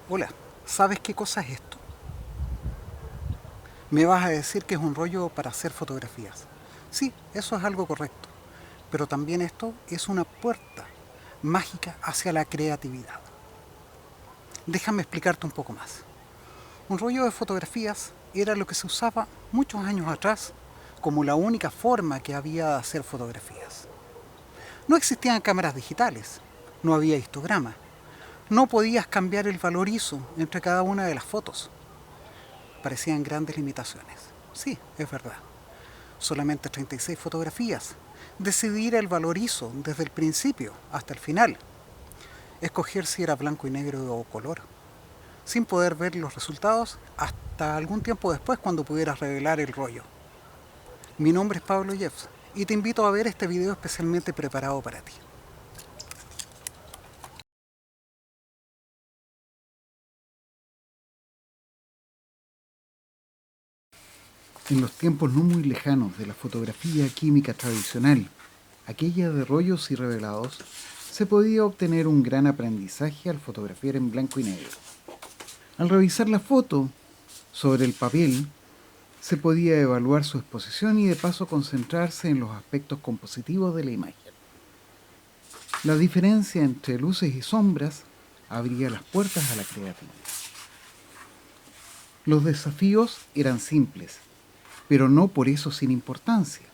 Hola, ¿sabes qué cosa es esto? Me vas a decir que es un rollo para hacer fotografías. Sí, eso es algo correcto. Pero también esto es una puerta mágica hacia la creatividad. Déjame explicarte un poco más. Un rollo de fotografías era lo que se usaba muchos años atrás como la única forma que había de hacer fotografías. No existían cámaras digitales, no había histograma, no podías cambiar el valor ISO entre cada una de las fotos. Parecían grandes limitaciones. Sí, es verdad. Solamente 36 fotografías. Decidir el valor ISO desde el principio hasta el final. Escoger si era blanco y negro o color. Sin poder ver los resultados hasta algún tiempo después cuando pudieras revelar el rollo. Mi nombre es Pablo Jeffs y te invito a ver este video especialmente preparado para ti. En los tiempos no muy lejanos de la fotografía química tradicional, aquella de rollos y revelados, se podía obtener un gran aprendizaje al fotografiar en blanco y negro. Al revisar la foto sobre el papel, se podía evaluar su exposición y de paso concentrarse en los aspectos compositivos de la imagen. La diferencia entre luces y sombras abría las puertas a la creatividad. Los desafíos eran simples, pero no por eso sin importancia.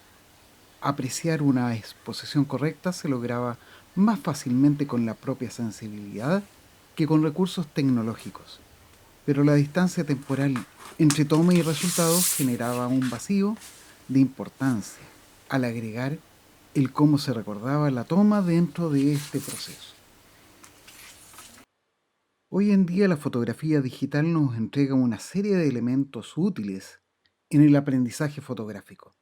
Apreciar una exposición correcta se lograba más fácilmente con la propia sensibilidad que con recursos tecnológicos. Pero la distancia temporal entre toma y resultados generaba un vacío de importancia al agregar el cómo se recordaba la toma dentro de este proceso. Hoy en día la fotografía digital nos entrega una serie de elementos útiles en el aprendizaje fotográfico.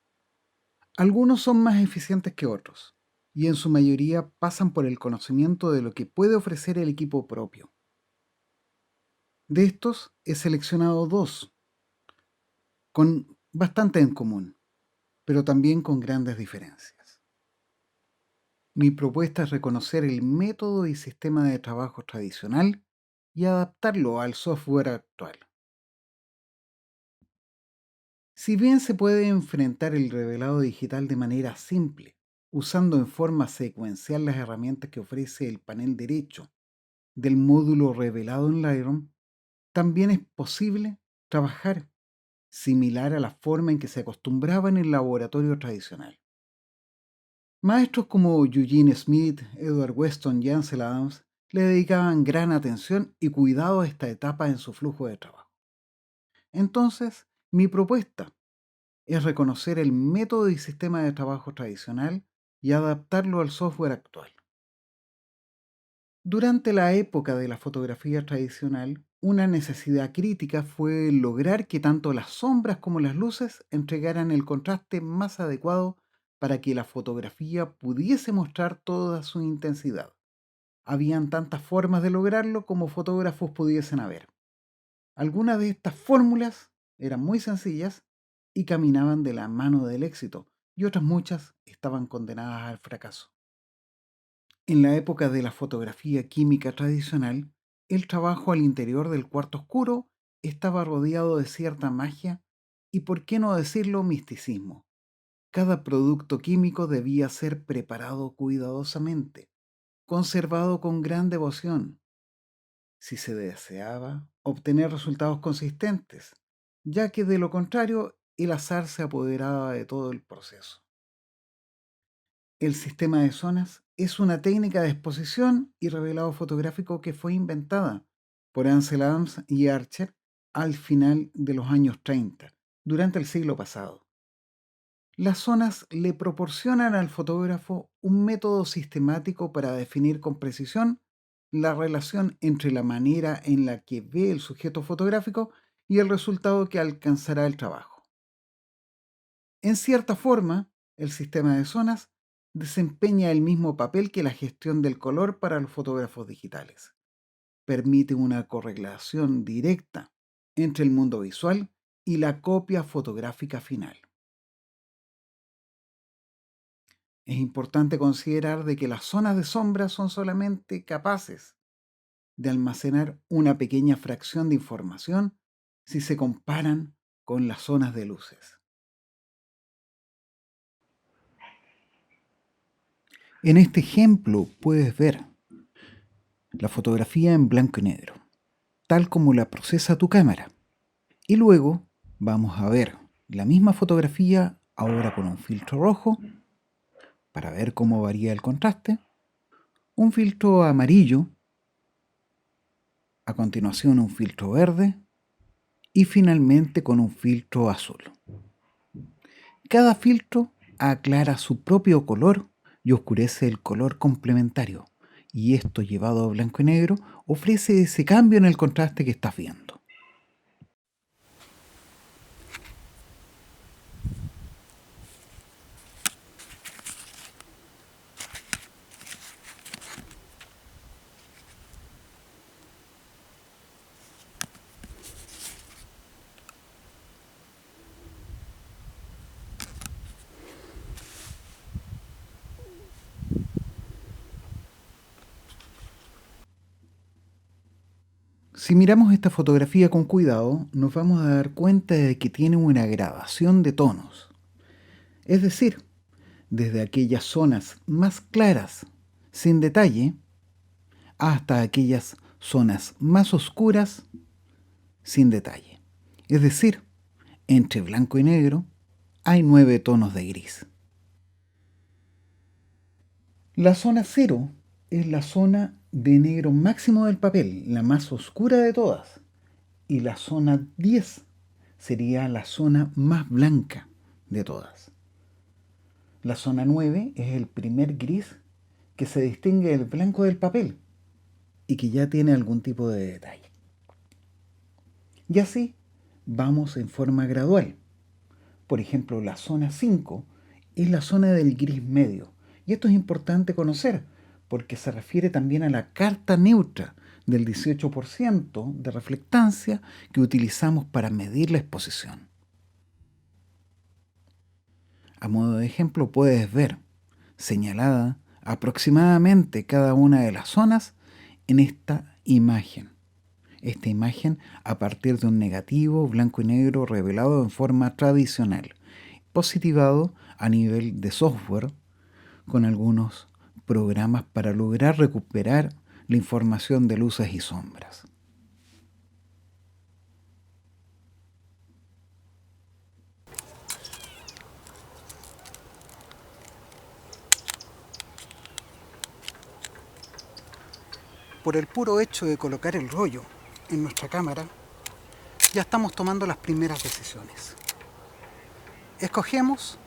Algunos son más eficientes que otros y en su mayoría pasan por el conocimiento de lo que puede ofrecer el equipo propio. De estos he seleccionado dos con bastante en común, pero también con grandes diferencias. Mi propuesta es reconocer el método y sistema de trabajo tradicional y adaptarlo al software actual. Si bien se puede enfrentar el revelado digital de manera simple, usando en forma secuencial las herramientas que ofrece el panel derecho del módulo revelado en Lightroom, también es posible trabajar similar a la forma en que se acostumbraba en el laboratorio tradicional. Maestros como Eugene Smith, Edward Weston y Ansel Adams le dedicaban gran atención y cuidado a esta etapa en su flujo de trabajo. Entonces, mi propuesta es reconocer el método y sistema de trabajo tradicional y adaptarlo al software actual. Durante la época de la fotografía tradicional, una necesidad crítica fue lograr que tanto las sombras como las luces entregaran el contraste más adecuado para que la fotografía pudiese mostrar toda su intensidad. Habían tantas formas de lograrlo como fotógrafos pudiesen haber. Algunas de estas fórmulas eran muy sencillas y caminaban de la mano del éxito, y otras muchas estaban condenadas al fracaso. En la época de la fotografía química tradicional, el trabajo al interior del cuarto oscuro estaba rodeado de cierta magia y, por qué no decirlo, misticismo. Cada producto químico debía ser preparado cuidadosamente, conservado con gran devoción, si se deseaba obtener resultados consistentes, ya que de lo contrario el azar se apoderaba de todo el proceso. El sistema de zonas es una técnica de exposición y revelado fotográfico que fue inventada por Ansel Adams y Archer al final de los años 30, durante el siglo pasado. Las zonas le proporcionan al fotógrafo un método sistemático para definir con precisión la relación entre la manera en la que ve el sujeto fotográfico y el resultado que alcanzará el trabajo. En cierta forma, el sistema de zonas desempeña el mismo papel que la gestión del color para los fotógrafos digitales. Permite una correlación directa entre el mundo visual y la copia fotográfica final. Es importante considerar de que las zonas de sombra son solamente capaces de almacenar una pequeña fracción de información si se comparan con las zonas de luces. En este ejemplo puedes ver la fotografía en blanco y negro, tal como la procesa tu cámara. Y luego vamos a ver la misma fotografía ahora con un filtro rojo para ver cómo varía el contraste, un filtro amarillo, a continuación un filtro verde y finalmente con un filtro azul. Cada filtro aclara su propio color y oscurece el color complementario, y esto llevado a blanco y negro ofrece ese cambio en el contraste que estás viendo. Si miramos esta fotografía con cuidado, nos vamos a dar cuenta de que tiene una gradación de tonos. Es decir, desde aquellas zonas más claras, sin detalle, hasta aquellas zonas más oscuras, sin detalle. Es decir, entre blanco y negro hay 9 tonos de gris. La zona 0 es la zona de negro máximo del papel, la más oscura de todas. Y la zona 10 sería la zona más blanca de todas. La zona 9 es el primer gris que se distingue del blanco del papel y que ya tiene algún tipo de detalle. Y así vamos en forma gradual. Por ejemplo, la zona 5 es la zona del gris medio. Y esto es importante conocer porque se refiere también a la carta neutra del 18% de reflectancia que utilizamos para medir la exposición. A modo de ejemplo puedes ver señalada aproximadamente cada una de las zonas en esta imagen. Esta imagen a partir de un negativo blanco y negro revelado en forma tradicional, positivado a nivel de software con algunos programas para lograr recuperar la información de luces y sombras. Por el puro hecho de colocar el rollo en nuestra cámara, ya estamos tomando las primeras decisiones. Escogemos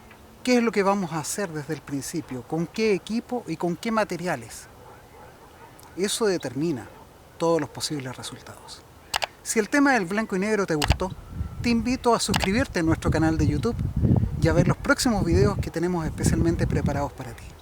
qué es lo que vamos a hacer desde el principio, con qué equipo y con qué materiales. Eso determina todos los posibles resultados. Si el tema del blanco y negro te gustó, te invito a suscribirte a nuestro canal de YouTube y a ver los próximos videos que tenemos especialmente preparados para ti.